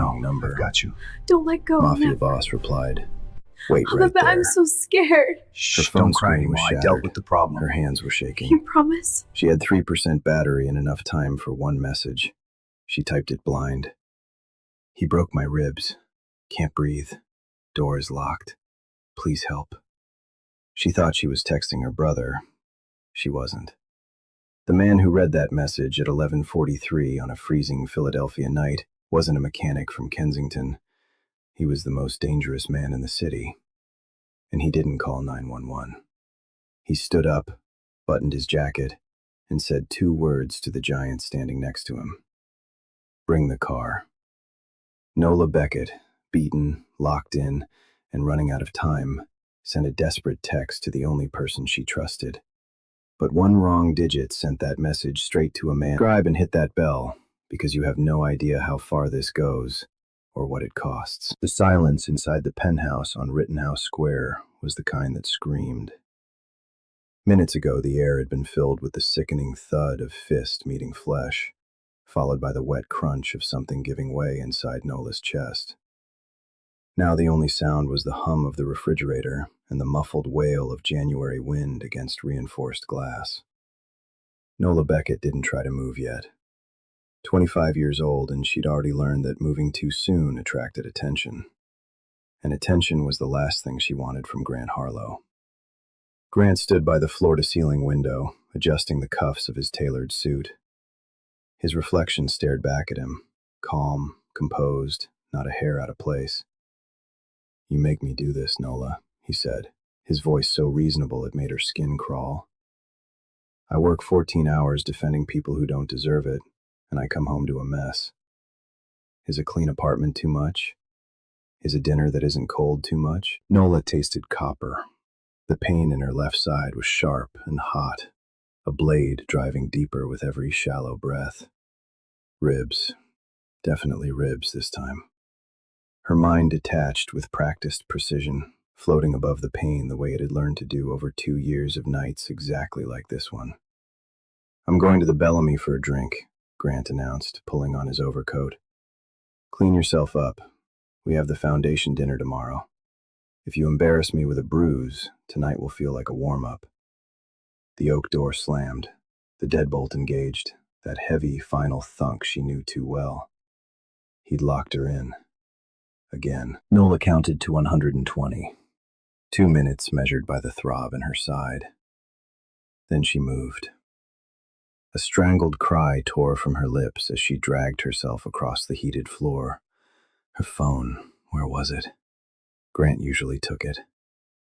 wrong number. I've got you. Don't let go. Mafia Never. boss replied. Wait Oh, right but there. I'm so scared. Shh, phone don't cry screen was anymore. I shattered. dealt with the problem. Her hands were shaking. You promise? She had 3% battery and enough time for one message. She typed it blind. He broke my ribs. Can't breathe. Door is locked. Please help. She thought she was texting her brother. She wasn't. The man who read that message at 11:43 on a freezing Philadelphia night wasn't a mechanic from Kensington. He was the most dangerous man in the city. And he didn't call 911. He stood up, buttoned his jacket, and said 2 words to the giant standing next to him. Bring the car. Nola Beckett, beaten, locked in, and running out of time, sent a desperate text to the only person she trusted. But one wrong digit sent that message straight to a man. Subscribe and hit that bell, because you have no idea how far this goes, or what it costs. The silence inside the penthouse on Rittenhouse Square was the kind that screamed. Minutes ago, the air had been filled with the sickening thud of fist meeting flesh, followed by the wet crunch of something giving way inside Nola's chest. Now the only sound was the hum of the refrigerator and the muffled wail of January wind against reinforced glass. Nola Beckett didn't try to move yet. 25 years old, and she'd already learned that moving too soon attracted attention. And attention was the last thing she wanted from Grant Harlow. Grant stood by the floor-to-ceiling window, adjusting the cuffs of his tailored suit. His reflection stared back at him, calm, composed, not a hair out of place. You make me do this, Nola, he said, his voice so reasonable it made her skin crawl. I work 14 hours defending people who don't deserve it, and I come home to a mess. Is a clean apartment too much? Is a dinner that isn't cold too much? Nola tasted copper. The pain in her left side was sharp and hot, a blade driving deeper with every shallow breath. Ribs. Definitely ribs this time. Her mind detached with practiced precision, floating above the pain the way it had learned to do over 2 years of nights exactly like this one. I'm going to the Bellamy for a drink, Grant announced, pulling on his overcoat. Clean yourself up. We have the foundation dinner tomorrow. If you embarrass me with a bruise, tonight will feel like a warm-up. The oak door slammed, the deadbolt engaged, that heavy final thunk she knew too well. He'd locked her in. Again. Nola counted to 120. 2 minutes measured by the throb in her side. Then she moved. A strangled cry tore from her lips as she dragged herself across the heated floor. Her phone, where was it? Grant usually took it.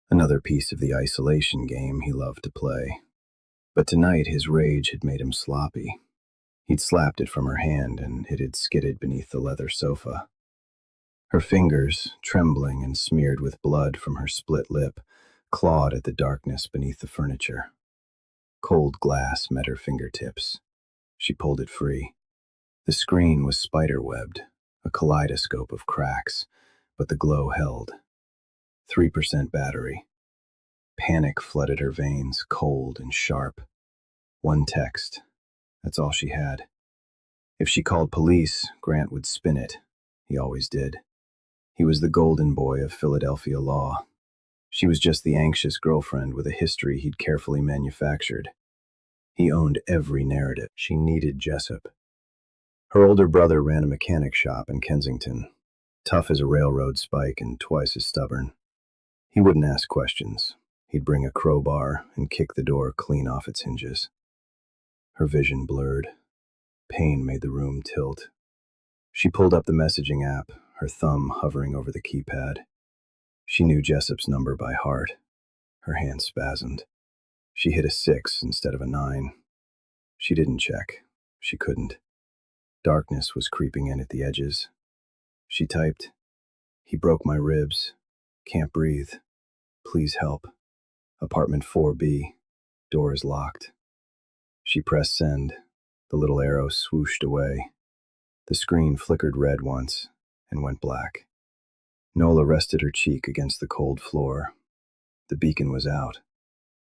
Another piece of the isolation game he loved to play. But tonight his rage had made him sloppy. He'd slapped it from her hand and it had skidded beneath the leather sofa. Her fingers, trembling and smeared with blood from her split lip, clawed at the darkness beneath the furniture. Cold glass met her fingertips. She pulled it free. The screen was spider-webbed, a kaleidoscope of cracks, but the glow held. 3% battery. Panic flooded her veins, cold and sharp. One text. That's all she had. If she called police, Grant would spin it. He always did. He was the golden boy of Philadelphia law. She was just the anxious girlfriend with a history he'd carefully manufactured. He owned every narrative. She needed Jessup. Her older brother ran a mechanic shop in Kensington, tough as a railroad spike and twice as stubborn. He wouldn't ask questions. He'd bring a crowbar and kick the door clean off its hinges. Her vision blurred. Pain made the room tilt. She pulled up the messaging app, her thumb hovering over the keypad. She knew Jessup's number by heart. Her hand spasmed. She hit a 6 instead of a 9. She didn't check. She couldn't. Darkness was creeping in at the edges. She typed, "He broke my ribs. Can't breathe. Please help. Apartment 4B. Door is locked." She pressed send. The little arrow swooshed away. The screen flickered red once and went black. Nola rested her cheek against the cold floor. The beacon was out.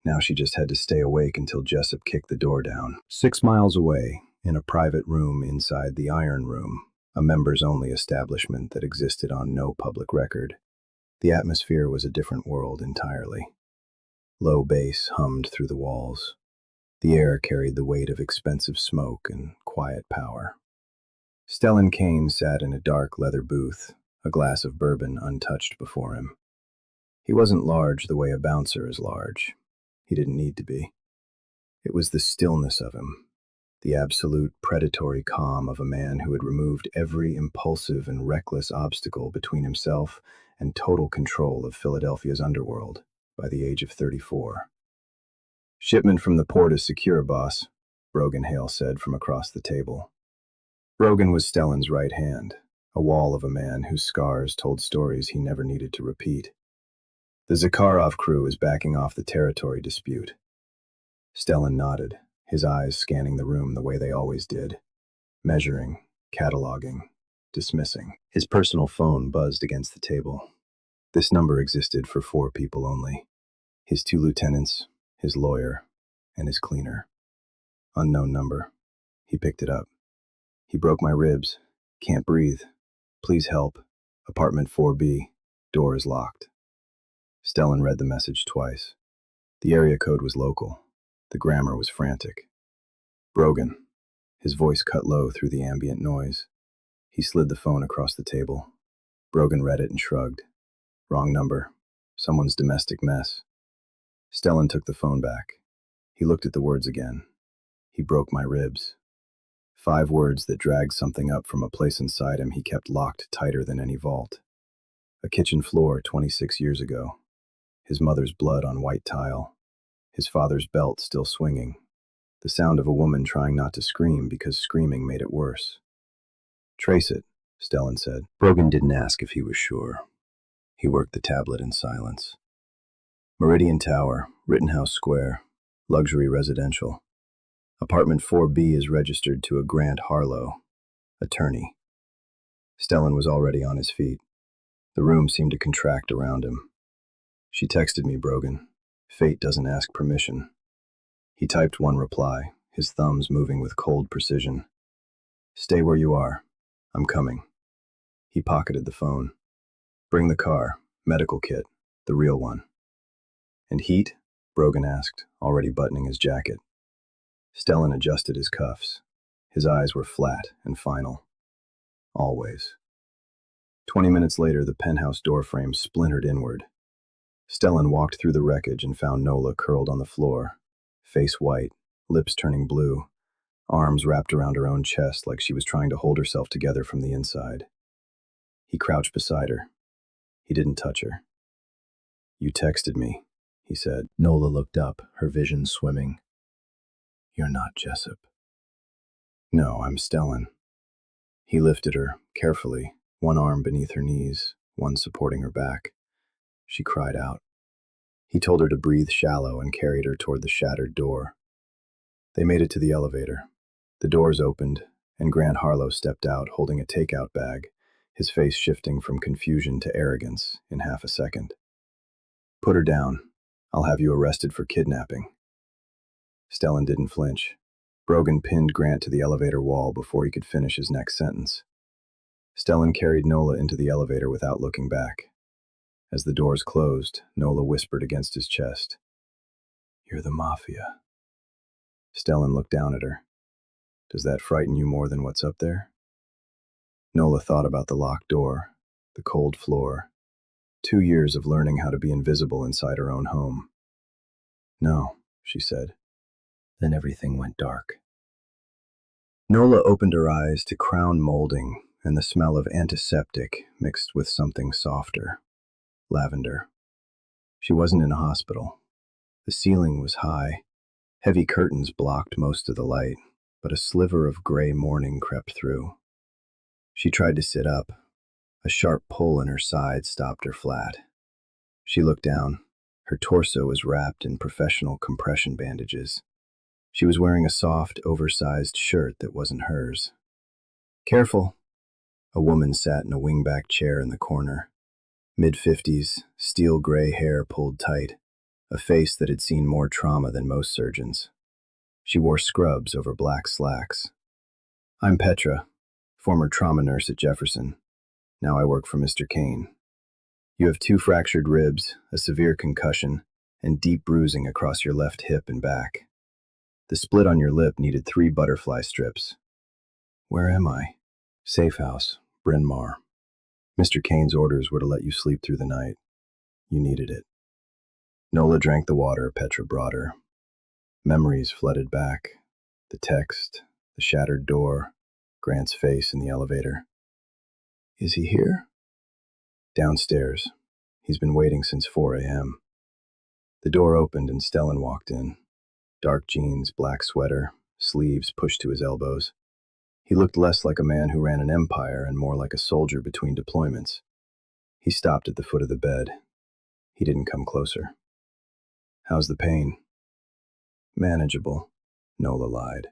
Now she just had to stay awake until Jessup kicked the door down. 6 miles away, in a private room inside the Iron Room, a members-only establishment that existed on no public record. The atmosphere was a different world entirely. Low bass hummed through the walls. The air carried the weight of expensive smoke and quiet power. Stellan Kane sat in a dark leather booth, a glass of bourbon untouched before him. He wasn't large the way a bouncer is large. He didn't need to be. It was the stillness of him, the absolute predatory calm of a man who had removed every impulsive and reckless obstacle between himself and total control of Philadelphia's underworld by the age of 34. "Shipment from the port is secure, boss," Brogan Hale said from across the table. Brogan was Stellan's right hand, a wall of a man whose scars told stories he never needed to repeat. "The Zakharov crew is backing off the territory dispute." Stellan nodded, his eyes scanning the room the way they always did, measuring, cataloging, dismissing. His personal phone buzzed against the table. This number existed for 4 people only: his 2 lieutenants, his lawyer, and his cleaner. Unknown number. He picked it up. "He broke my ribs. Can't breathe. Please help. Apartment 4B. Door is locked." Stellan read the message twice. The area code was local. The grammar was frantic. "Brogan." His voice cut low through the ambient noise. He slid the phone across the table. Brogan read it and shrugged. "Wrong number. Someone's domestic mess." Stellan took the phone back. He looked at the words again. "He broke my ribs." 5 words that dragged something up from a place inside him he kept locked tighter than any vault. A kitchen floor 26 years ago. His mother's blood on white tile. His father's belt still swinging. The sound of a woman trying not to scream because screaming made it worse. "Trace it," Stellan said. Brogan didn't ask if he was sure. He worked the tablet in silence. "Meridian Tower, Rittenhouse Square, luxury residential. Apartment 4B is registered to a Grant Harlow, attorney." Stellan was already on his feet. The room seemed to contract around him. "She texted me, Brogan. Fate doesn't ask permission." He typed one reply, his thumbs moving with cold precision. "Stay where you are. I'm coming." He pocketed the phone. "Bring the car, medical kit, the real one." "And heat?" Brogan asked, already buttoning his jacket. Stellan adjusted his cuffs. His eyes were flat and final. "Always." 20 minutes later, the penthouse doorframe splintered inward. Stellan walked through the wreckage and found Nola curled on the floor, face white, lips turning blue, arms wrapped around her own chest like she was trying to hold herself together from the inside. He crouched beside her. He didn't touch her. "You texted me," he said. Nola looked up, her vision swimming. "You're not Jessup." "No, I'm Stellan." He lifted her, carefully, one arm beneath her knees, one supporting her back. She cried out. He told her to breathe shallow and carried her toward the shattered door. They made it to the elevator. The doors opened, and Grant Harlow stepped out holding a takeout bag, his face shifting from confusion to arrogance in half a second. "Put her down. I'll have you arrested for kidnapping." Stellan didn't flinch. Brogan pinned Grant to the elevator wall before he could finish his next sentence. Stellan carried Nola into the elevator without looking back. As the doors closed, Nola whispered against his chest, "You're the Mafia." Stellan looked down at her. "Does that frighten you more than what's up there?" Nola thought about the locked door, the cold floor, 2 years of learning how to be invisible inside her own home. "No," she said. Then everything went dark. Nola opened her eyes to crown molding and the smell of antiseptic mixed with something softer. Lavender. She wasn't in a hospital. The ceiling was high. Heavy curtains blocked most of the light, but a sliver of gray morning crept through. She tried to sit up. A sharp pull in her side stopped her flat. She looked down. Her torso was wrapped in professional compression bandages. She was wearing a soft, oversized shirt that wasn't hers. "Careful." A woman sat in a wingback chair in the corner. Mid-50s, steel gray hair pulled tight, a face that had seen more trauma than most surgeons. She wore scrubs over black slacks. "I'm Petra. former trauma nurse at Jefferson. Now I work for Mr. Kane. You have 2 fractured ribs, a severe concussion, and deep bruising across your left hip and back. The split on your lip needed 3 butterfly strips. Where am I? Safe house, Bryn Mawr. Mr. Kane's orders were to let you sleep through the night. You needed it. Nola drank the water Petra brought her. Memories flooded back. The text, the shattered door, Grant's face in the elevator. Is he here? Downstairs. He's been waiting since 4 a.m. The door opened and Stellan walked in. Dark jeans, black sweater, sleeves pushed to his elbows. He looked less like a man who ran an empire and more like a soldier between deployments. He stopped at the foot of the bed. He didn't come closer. How's the pain? Manageable, Nola lied.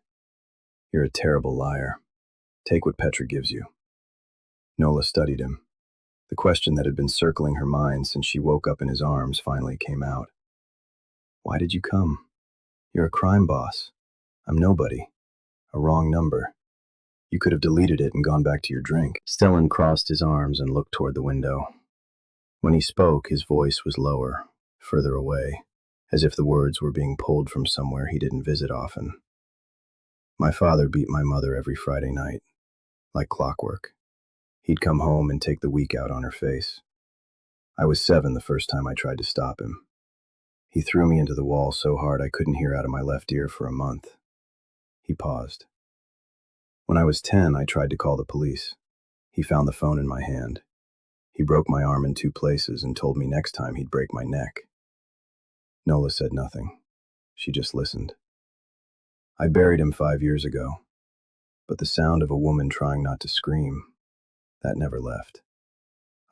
You're a terrible liar. Take what Petra gives you. Nola studied him. The question that had been circling her mind since she woke up in his arms finally came out. Why did you come? You're a crime boss. I'm nobody. A wrong number. You could have deleted it and gone back to your drink. Stellan crossed his arms and looked toward the window. When he spoke, his voice was lower, further away, as if the words were being pulled from somewhere he didn't visit often. My father beat my mother every Friday night, like clockwork. He'd come home and take the week out on her face. I was 7 the first time I tried to stop him. He threw me into the wall so hard I couldn't hear out of my left ear for a month. He paused. When I was 10, I tried to call the police. He found the phone in my hand. He broke my arm in 2 places and told me next time he'd break my neck. Nola said nothing. She just listened. I buried him 5 years ago, but the sound of a woman trying not to scream, that never left.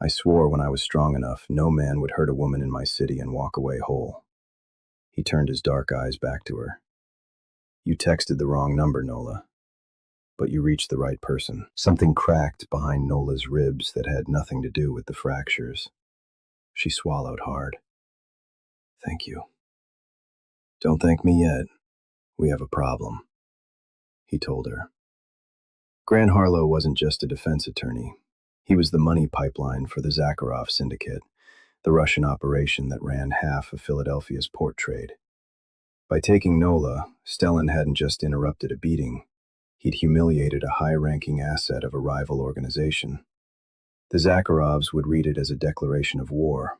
I swore when I was strong enough, no man would hurt a woman in my city and walk away whole. He turned his dark eyes back to her. You texted the wrong number, Nola, but you reached the right person. Something cracked behind Nola's ribs that had nothing to do with the fractures. She swallowed hard. Thank you. Don't thank me yet. We have a problem, he told her. Grant Harlow wasn't just a defense attorney. He was the money pipeline for the Zakharov syndicate, the Russian operation that ran half of Philadelphia's port trade. By taking Nola, Stellan hadn't just interrupted a beating. He'd humiliated a high-ranking asset of a rival organization. The Zakharovs would read it as a declaration of war.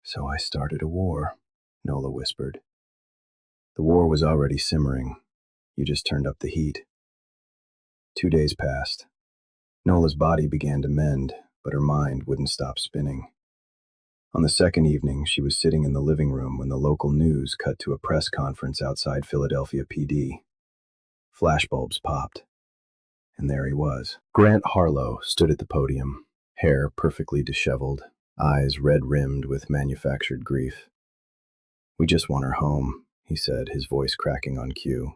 So I started a war, Nola whispered. The war was already simmering. You just turned up the heat. 2 days passed. Nola's body began to mend, but her mind wouldn't stop spinning. On the second evening, she was sitting in the living room when the local news cut to a press conference outside Philadelphia PD. Flashbulbs popped. And there he was. Grant Harlow stood at the podium, hair perfectly disheveled, eyes red-rimmed with manufactured grief. We just want her home, he said, his voice cracking on cue.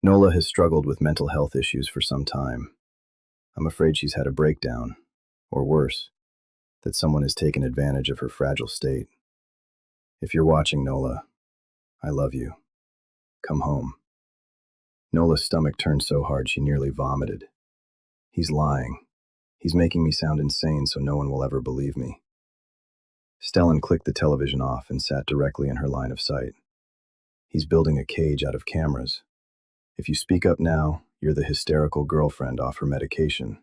Nola has struggled with mental health issues for some time. I'm afraid she's had a breakdown, or worse, that someone has taken advantage of her fragile state. If you're watching, Nola, I love you. Come home. Nola's stomach turned so hard she nearly vomited. He's lying. He's making me sound insane so no one will ever believe me. Stellan clicked the television off and sat directly in her line of sight. He's building a cage out of cameras. If you speak up now, you're the hysterical girlfriend off her medication.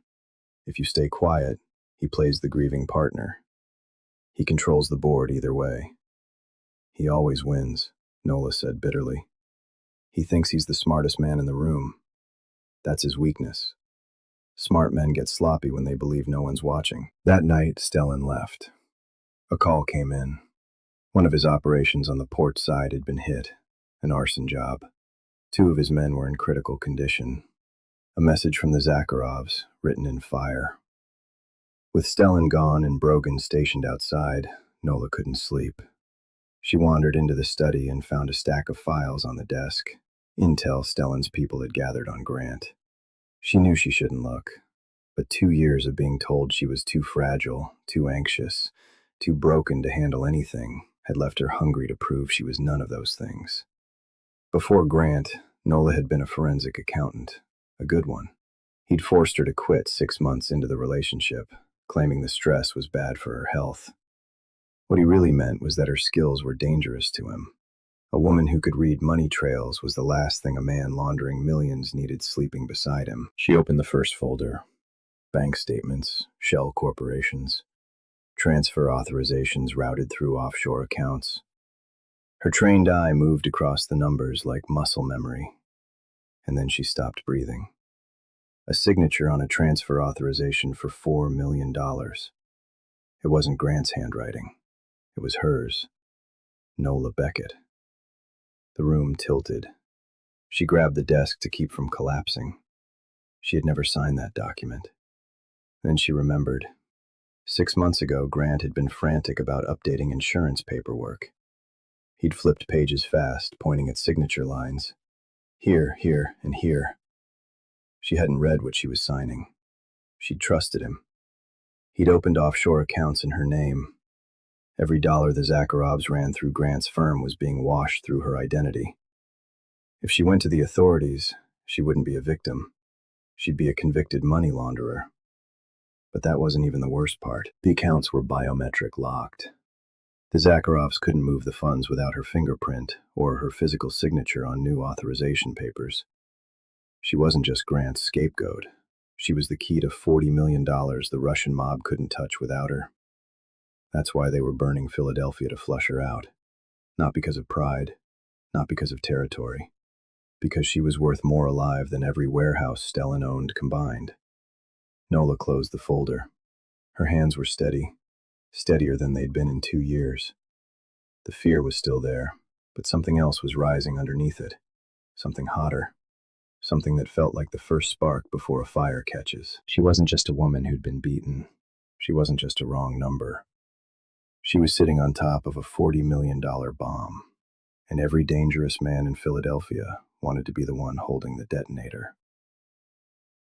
If you stay quiet, he plays the grieving partner. He controls the board either way. He always wins, Nola said bitterly. He thinks he's the smartest man in the room. That's his weakness. Smart men get sloppy when they believe no one's watching. That night, Stellan left. A call came in. One of his operations on the port side had been hit, an arson job. 2 of his men were in critical condition. A message from the Zakharovs, written in fire. With Stellan gone and Brogan stationed outside, Nola couldn't sleep. She wandered into the study and found a stack of files on the desk. Intel Stellan's people had gathered on Grant. She knew she shouldn't look, but 2 years of being told she was too fragile, too anxious, too broken to handle anything had left her hungry to prove she was none of those things. Before Grant, Nola had been a forensic accountant, a good one. He'd forced her to quit 6 months into the relationship, claiming the stress was bad for her health. What he really meant was that her skills were dangerous to him. A woman who could read money trails was the last thing a man laundering millions needed sleeping beside him. She opened the first folder. Bank statements, shell corporations, transfer authorizations routed through offshore accounts. Her trained eye moved across the numbers like muscle memory, and then she stopped breathing. A signature on a transfer authorization for $4 million. It wasn't Grant's handwriting. It was hers. Nola Beckett. The room tilted. She grabbed the desk to keep from collapsing. She had never signed that document. Then she remembered. 6 months ago, Grant had been frantic about updating insurance paperwork. He'd flipped pages fast, pointing at signature lines. Here, here, and here. She hadn't read what she was signing. She'd trusted him. He'd opened offshore accounts in her name. Every dollar the Zakharovs ran through Grant's firm was being washed through her identity. If she went to the authorities, she wouldn't be a victim. She'd be a convicted money launderer. But that wasn't even the worst part. The accounts were biometric locked. The Zakharovs couldn't move the funds without her fingerprint or her physical signature on new authorization papers. She wasn't just Grant's scapegoat. She was the key to $40 million the Russian mob couldn't touch without her. That's why they were burning Philadelphia to flush her out. Not because of pride, not because of territory, because she was worth more alive than every warehouse Stellan owned combined. Nola closed the folder. Her hands were steady, steadier than they'd been in 2 years. The fear was still there, but something else was rising underneath it. Something hotter. Something that felt like the first spark before a fire catches. She wasn't just a woman who'd been beaten. She wasn't just a wrong number. She was sitting on top of a $40 million bomb, and every dangerous man in Philadelphia wanted to be the one holding the detonator.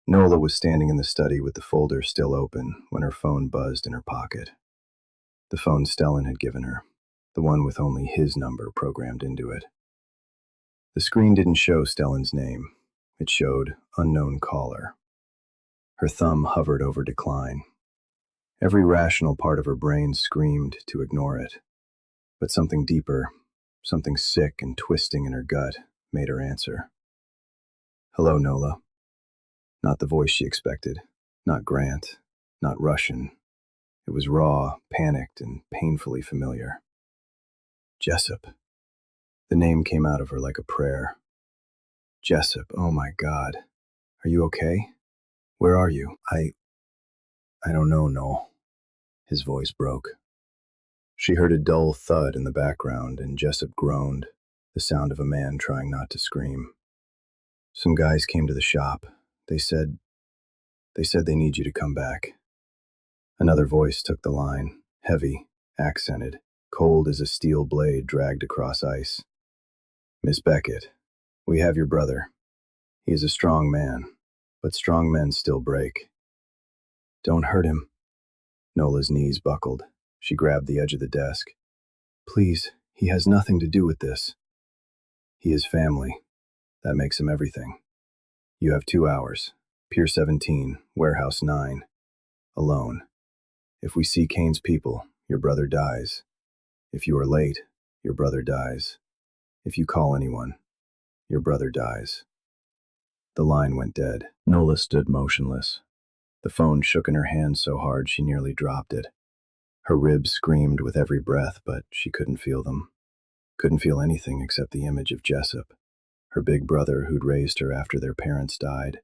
Nola was standing in the study with the folder still open when her phone buzzed in her pocket. The phone Stellan had given her, the one with only his number programmed into it. The screen didn't show Stellan's name. It showed unknown caller. Her thumb hovered over decline. Every rational part of her brain screamed to ignore it. But something deeper, something sick and twisting in her gut, made her answer. Hello, Nola. Not the voice she expected. Not Grant. Not Russian. It was raw, panicked, and painfully familiar. Jessup. The name came out of her like a prayer. Jessup, oh my God. Are you okay? Where are you? I don't know, Noel. His voice broke. She heard a dull thud in the background, and Jessup groaned, the sound of a man trying not to scream. Some guys came to the shop. They said they need you to come back. Another voice took the line, heavy, accented, cold as a steel blade dragged across ice. Miss Beckett, we have your brother. He is a strong man, but strong men still break. Don't hurt him. Nola's knees buckled. She grabbed the edge of the desk. Please, he has nothing to do with this. He is family. That makes him everything. You have 2 hours. Pier 17, Warehouse 9. Alone. If we see Kane's people, your brother dies. If you are late, your brother dies. If you call anyone, your brother dies. The line went dead. Nola stood motionless. The phone shook in her hand so hard she nearly dropped it. Her ribs screamed with every breath, but she couldn't feel them. Couldn't feel anything except the image of Jessup, her big brother who'd raised her after their parents died,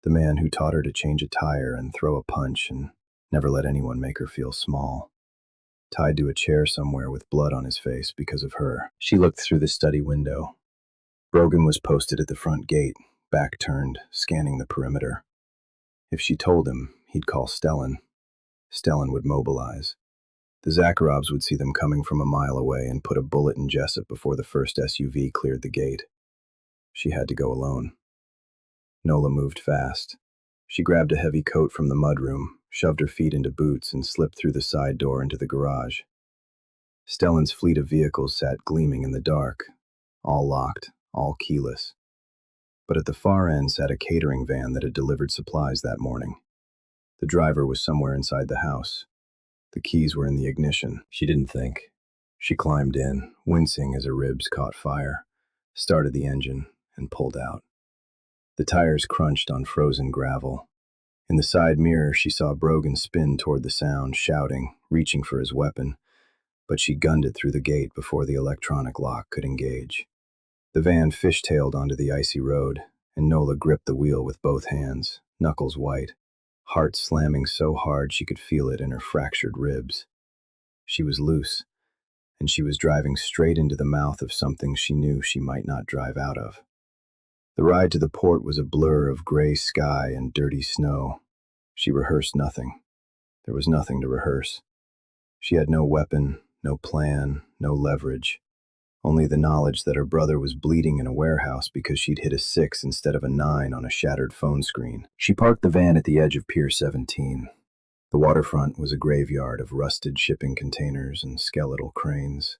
the man who taught her to change a tire and throw a punch and never let anyone make her feel small. Tied to a chair somewhere with blood on his face because of her. She looked through the study window. Brogan was posted at the front gate, back turned, scanning the perimeter. If she told him, he'd call Stellan. Stellan would mobilize. The Zakharovs would see them coming from a mile away and put a bullet in Jessup before the first SUV cleared the gate. She had to go alone. Nola moved fast. She grabbed a heavy coat from the mudroom, shoved her feet into boots, and slipped through the side door into the garage. Stellan's fleet of vehicles sat gleaming in the dark, all locked, all keyless. But at the far end sat a catering van that had delivered supplies that morning. The driver was somewhere inside the house. The keys were in the ignition. She didn't think. She climbed in, wincing as her ribs caught fire, started the engine, and pulled out. The tires crunched on frozen gravel. In the side mirror, she saw Brogan spin toward the sound, shouting, reaching for his weapon, but she gunned it through the gate before the electronic lock could engage. The van fishtailed onto the icy road, and Nola gripped the wheel with both hands, knuckles white, heart slamming so hard she could feel it in her fractured ribs. She was loose, and she was driving straight into the mouth of something she knew she might not drive out of. The ride to the port was a blur of gray sky and dirty snow. She rehearsed nothing. There was nothing to rehearse. She had no weapon, no plan, no leverage. Only the knowledge that her brother was bleeding in a warehouse because she'd hit a 6 instead of a 9 on a shattered phone screen. She parked the van at the edge of Pier 17. The waterfront was a graveyard of rusted shipping containers and skeletal cranes.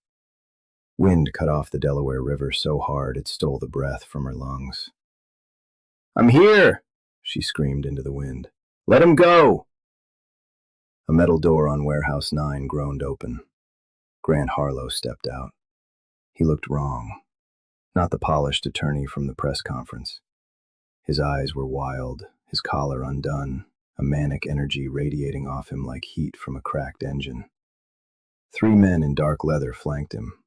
Wind cut off the Delaware River so hard it stole the breath from her lungs. "I'm here!" she screamed into the wind. "Let him go!" A metal door on Warehouse 9 groaned open. Grant Harlow stepped out. He looked wrong, not the polished attorney from the press conference. His eyes were wild, his collar undone, a manic energy radiating off him like heat from a cracked engine. 3 men in dark leather flanked him.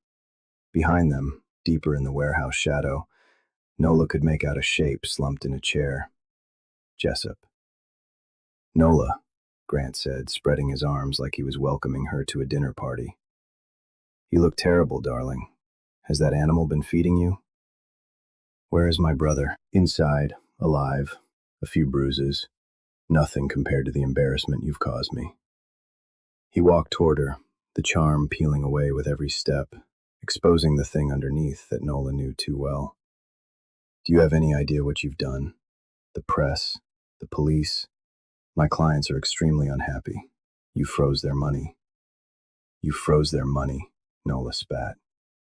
Behind them, deeper in the warehouse shadow, Nola could make out a shape slumped in a chair. Jessup. "Nola," Grant said, spreading his arms like he was welcoming her to a dinner party. "You look terrible, darling. Has that animal been feeding you?" "Where is my brother?" "Inside, alive. A few bruises. Nothing compared to the embarrassment you've caused me." He walked toward her, the charm peeling away with every step, exposing the thing underneath that Nola knew too well. "Do you have any idea what you've done? The press, the police. My clients are extremely unhappy. You froze their money." "You froze their money," Nola spat.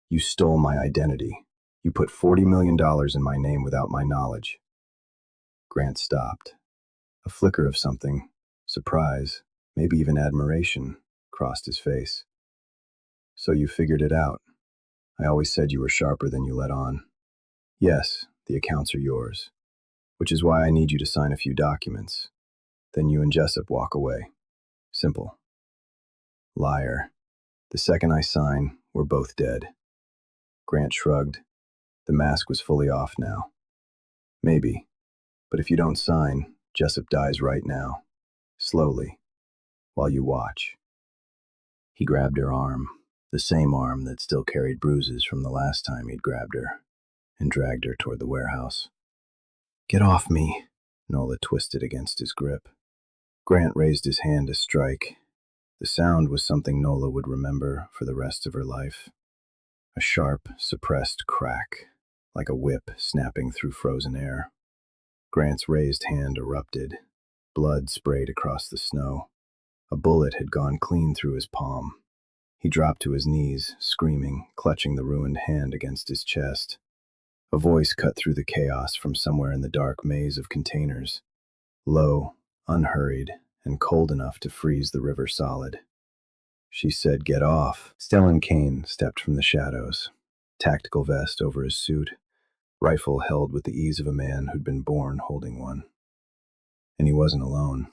"You stole my identity. You put $40 million in my name without my knowledge." Grant stopped. A flicker of something, surprise, maybe even admiration, crossed his face. "So you figured it out. I always said you were sharper than you let on. Yes, the accounts are yours, which is why I need you to sign a few documents. Then you and Jessup walk away. Simple." "Liar. The second I sign, we're both dead." Grant shrugged. The mask was fully off now. "Maybe. But if you don't sign, Jessup dies right now. Slowly. While you watch." He grabbed her arm, the same arm that still carried bruises from the last time he'd grabbed her, and dragged her toward the warehouse. "Get off me," Nola twisted against his grip. Grant raised his hand to strike. The sound was something Nola would remember for the rest of her life. A sharp, suppressed crack, like a whip snapping through frozen air. Grant's raised hand erupted. Blood sprayed across the snow. A bullet had gone clean through his palm. He dropped to his knees, screaming, clutching the ruined hand against his chest. A voice cut through the chaos from somewhere in the dark maze of containers. Low, unhurried, and cold enough to freeze the river solid. She said, "Get off." Stellan Kane stepped from the shadows, tactical vest over his suit, rifle held with the ease of a man who'd been born holding one. And he wasn't alone.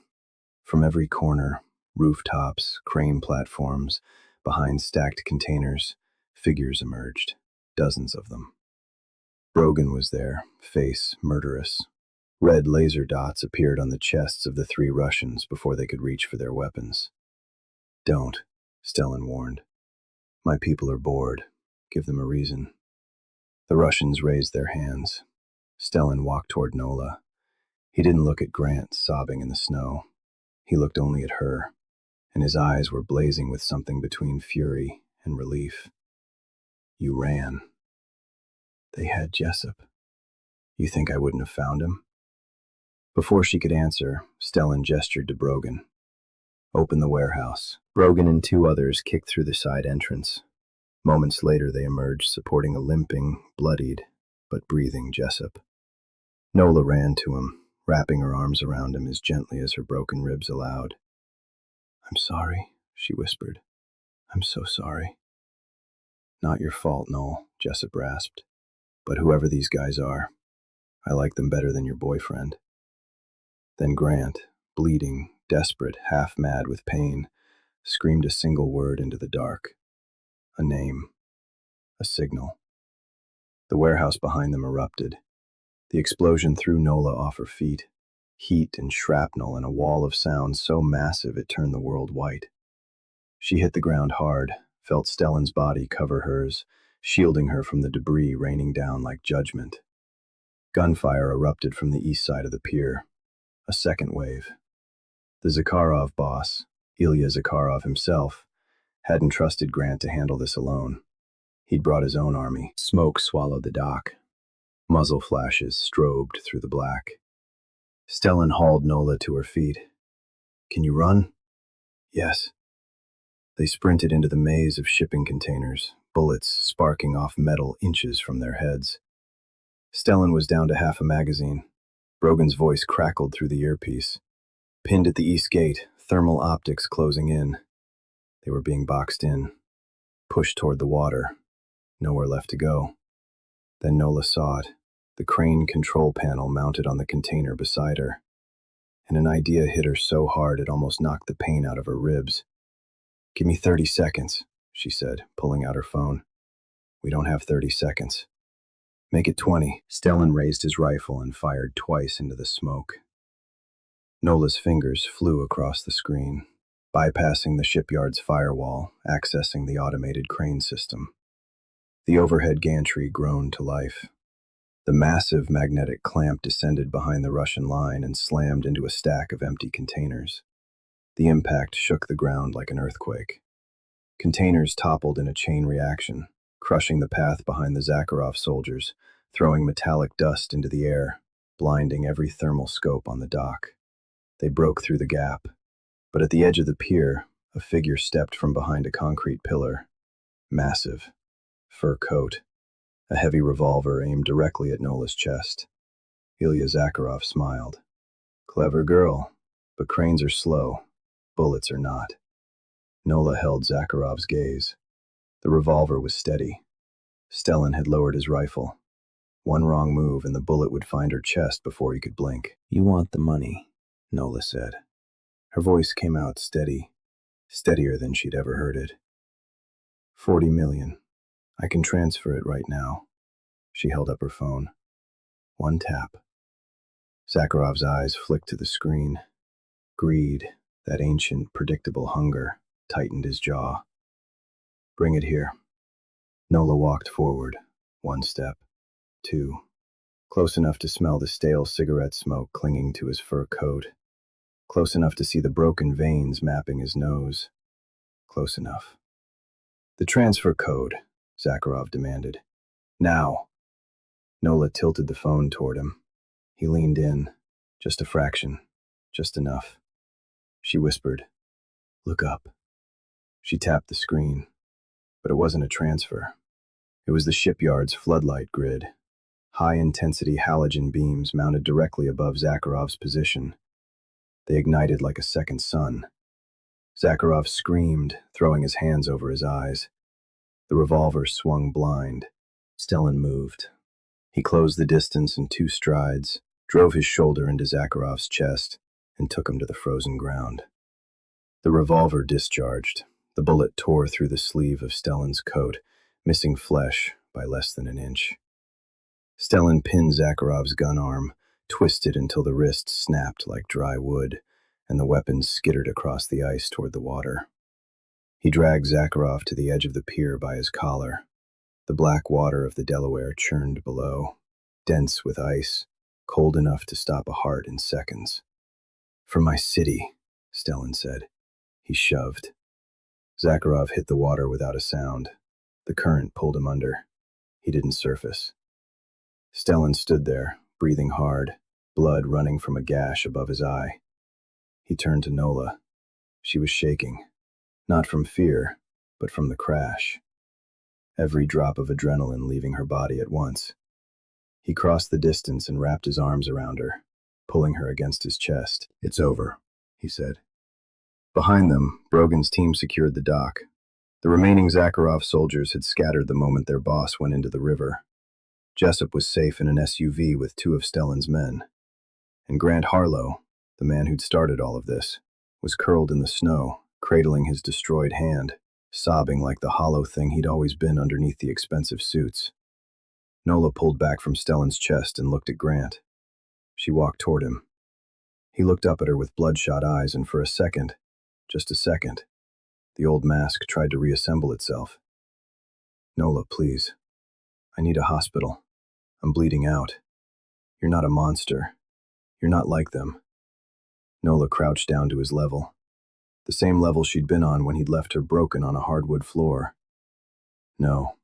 From every corner, rooftops, crane platforms, behind stacked containers, figures emerged, dozens of them. Brogan was there, face murderous. Red laser dots appeared on the chests of the 3 Russians before they could reach for their weapons. "Don't," Stellan warned. "My people are bored. Give them a reason." The Russians raised their hands. Stellan walked toward Nola. He didn't look at Grant sobbing in the snow. He looked only at her, and his eyes were blazing with something between fury and relief. "You ran. They had Jessup. You think I wouldn't have found him?" Before she could answer, Stellan gestured to Brogan. "Open the warehouse." Brogan and 2 others kicked through the side entrance. Moments later they emerged supporting a limping, bloodied, but breathing Jessup. Nola ran to him, wrapping her arms around him as gently as her broken ribs allowed. "I'm sorry," she whispered. "I'm so sorry." "Not your fault, Noel," Jessup rasped. "But whoever these guys are, I like them better than your boyfriend." Then Grant, bleeding, desperate, half mad with pain, screamed a single word into the dark. A name. A signal. The warehouse behind them erupted. The explosion threw Nola off her feet. Heat and shrapnel and a wall of sound so massive it turned the world white. She hit the ground hard, felt Stellan's body cover hers, shielding her from the debris raining down like judgment. Gunfire erupted from the east side of the pier. A second wave. The Zakharov boss, Ilya Zakharov himself, hadn't trusted Grant to handle this alone. He'd brought his own army. Smoke swallowed the dock. Muzzle flashes strobed through the black. Stellan hauled Nola to her feet. "Can you run?" "Yes." They sprinted into the maze of shipping containers, bullets sparking off metal inches from their heads. Stellan was down to half a magazine. Brogan's voice crackled through the earpiece. Pinned at the east gate, thermal optics closing in. They were being boxed in, pushed toward the water. Nowhere left to go. Then Nola saw it, the crane control panel mounted on the container beside her. And an idea hit her so hard it almost knocked the pain out of her ribs. "Give me 30 seconds, she said, pulling out her phone. "We don't have 30 seconds. "Make it 20. Stellan raised his rifle and fired twice into the smoke. Nola's fingers flew across the screen, bypassing the shipyard's firewall, accessing the automated crane system. The overhead gantry groaned to life. The massive magnetic clamp descended behind the Russian line and slammed into a stack of empty containers. The impact shook the ground like an earthquake. Containers toppled in a chain reaction, crushing the path behind the Zakharov soldiers, throwing metallic dust into the air, blinding every thermal scope on the dock. They broke through the gap, but at the edge of the pier, a figure stepped from behind a concrete pillar. Massive. Fur coat. A heavy revolver aimed directly at Nola's chest. Ilya Zakharov smiled. "Clever girl, but cranes are slow. Bullets are not." Nola held Zakharov's gaze. The revolver was steady. Stellan had lowered his rifle. One wrong move and the bullet would find her chest before he could blink. "You want the money," Nola said. Her voice came out steady, steadier than she'd ever heard it. 40 million. I can transfer it right now." She held up her phone. One tap. Zakharov's eyes flicked to the screen. Greed, that ancient, predictable hunger, tightened his jaw. "Bring it here." Nola walked forward. One step. Two. Close enough to smell the stale cigarette smoke clinging to his fur coat. Close enough to see the broken veins mapping his nose. Close enough. "The transfer code," Zakharov demanded. "Now." Nola tilted the phone toward him. He leaned in. Just a fraction. Just enough. She whispered, "Look up." She tapped the screen. But it wasn't a transfer. It was the shipyard's floodlight grid. High-intensity halogen beams mounted directly above Zakharov's position. They ignited like a second sun. Zakharov screamed, throwing his hands over his eyes. The revolver swung blind. Stellan moved. He closed the distance in 2 strides, drove his shoulder into Zakharov's chest, and took him to the frozen ground. The revolver discharged. The bullet tore through the sleeve of Stellan's coat, missing flesh by less than an inch. Stellan pinned Zakharov's gun arm, twisted until the wrist snapped like dry wood, and the weapon skittered across the ice toward the water. He dragged Zakharov to the edge of the pier by his collar. The black water of the Delaware churned below, dense with ice, cold enough to stop a heart in seconds. "For my city," Stellan said. He shoved. Zakharov hit the water without a sound. The current pulled him under. He didn't surface. Stellan stood there, breathing hard, blood running from a gash above his eye. He turned to Nola. She was shaking, not from fear, but from the crash. Every drop of adrenaline leaving her body at once. He crossed the distance and wrapped his arms around her, pulling her against his chest. "It's over," he said. Behind them, Brogan's team secured the dock. The remaining Zakharov soldiers had scattered the moment their boss went into the river. Jessup was safe in an SUV with two of Stellan's men. And Grant Harlow, the man who'd started all of this, was curled in the snow, cradling his destroyed hand, sobbing like the hollow thing he'd always been underneath the expensive suits. Nola pulled back from Stellan's chest and looked at Grant. She walked toward him. He looked up at her with bloodshot eyes, and for a second, just a second, the old mask tried to reassemble itself. "Nola, please. I need a hospital. I'm bleeding out. You're not a monster. You're not like them." Nola crouched down to his level, the same level she'd been on when he'd left her broken on a hardwood floor. "No,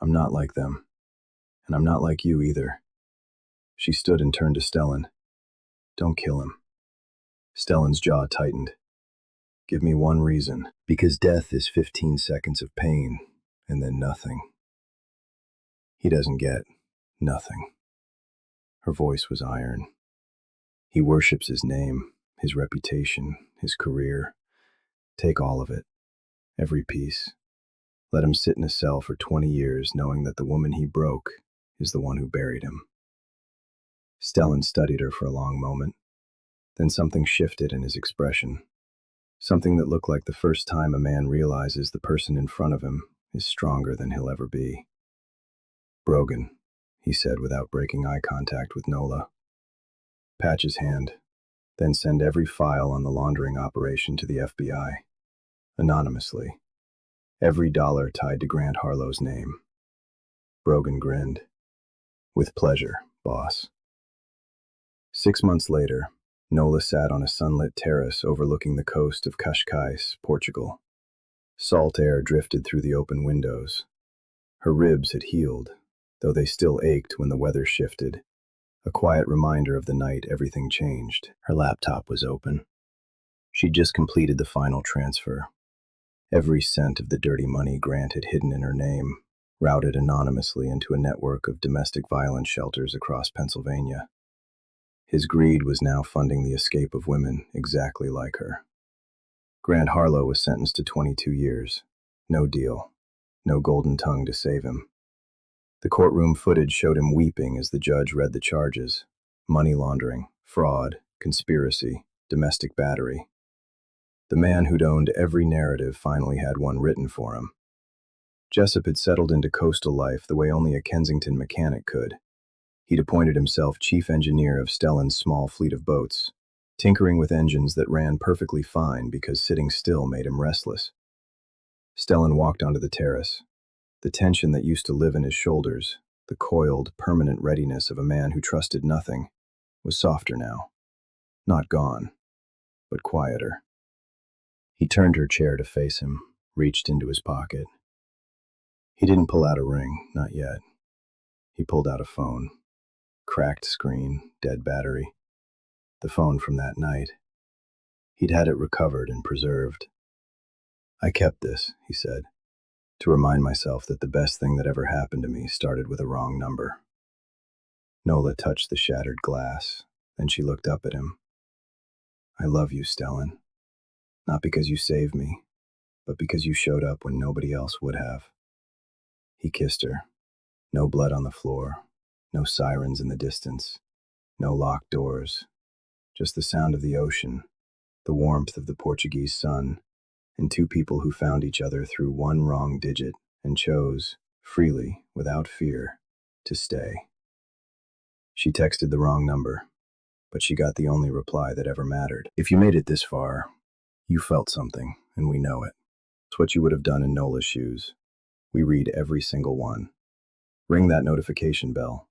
I'm not like them. And I'm not like you either." She stood and turned to Stellan. "Don't kill him." Stellan's jaw tightened. "Give me one reason." "Because death is 15 seconds of pain, and then nothing." "He doesn't get nothing." Her voice was iron. "He worships his name, his reputation, his career. Take all of it. Every piece. Let him sit in a cell for 20 years knowing that the woman he broke is the one who buried him." Stellan studied her for a long moment. Then something shifted in his expression. Something that looked like the first time a man realizes the person in front of him is stronger than he'll ever be. "Brogan," he said without breaking eye contact with Nola. "Patch his hand, then send every file on the laundering operation to the FBI. Anonymously. Every dollar tied to Grant Harlow's name." Brogan grinned. "With pleasure, boss." 6 months later, Nola sat on a sunlit terrace overlooking the coast of Cascais, Portugal. Salt air drifted through the open windows. Her ribs had healed, though they still ached when the weather shifted, a quiet reminder of the night everything changed. Her laptop was open. She'd just completed the final transfer. Every cent of the dirty money Grant had hidden in her name, routed anonymously into a network of domestic violence shelters across Pennsylvania. His greed was now funding the escape of women exactly like her. Grant Harlow was sentenced to 22 years. No deal. No golden tongue to save him. The courtroom footage showed him weeping as the judge read the charges: money laundering, fraud, conspiracy, domestic battery. The man who'd owned every narrative finally had one written for him. Jessup had settled into coastal life the way only a Kensington mechanic could. He'd appointed himself chief engineer of Stellan's small fleet of boats, tinkering with engines that ran perfectly fine because sitting still made him restless. Stellan walked onto the terrace. The tension that used to live in his shoulders, the coiled, permanent readiness of a man who trusted nothing, was softer now. Not gone, but quieter. He turned her chair to face him, reached into his pocket. He didn't pull out a ring, not yet. He pulled out a phone. Cracked screen, dead battery. The phone from that night. He'd had it recovered and preserved. "I kept this," he said, "to remind myself that the best thing that ever happened to me started with a wrong number." Nola touched the shattered glass, then she looked up at him. "I love you, Stellan. Not because you saved me, but because you showed up when nobody else would have." He kissed her. No blood on the floor, no sirens in the distance, no locked doors, just the sound of the ocean, the warmth of the Portuguese sun, and two people who found each other through one wrong digit and chose, freely, without fear, to stay. She texted the wrong number, but she got the only reply that ever mattered. "If you made it this far, you felt something, and we know it. It's what you would have done in Nola's shoes. We read every single one. Ring that notification bell.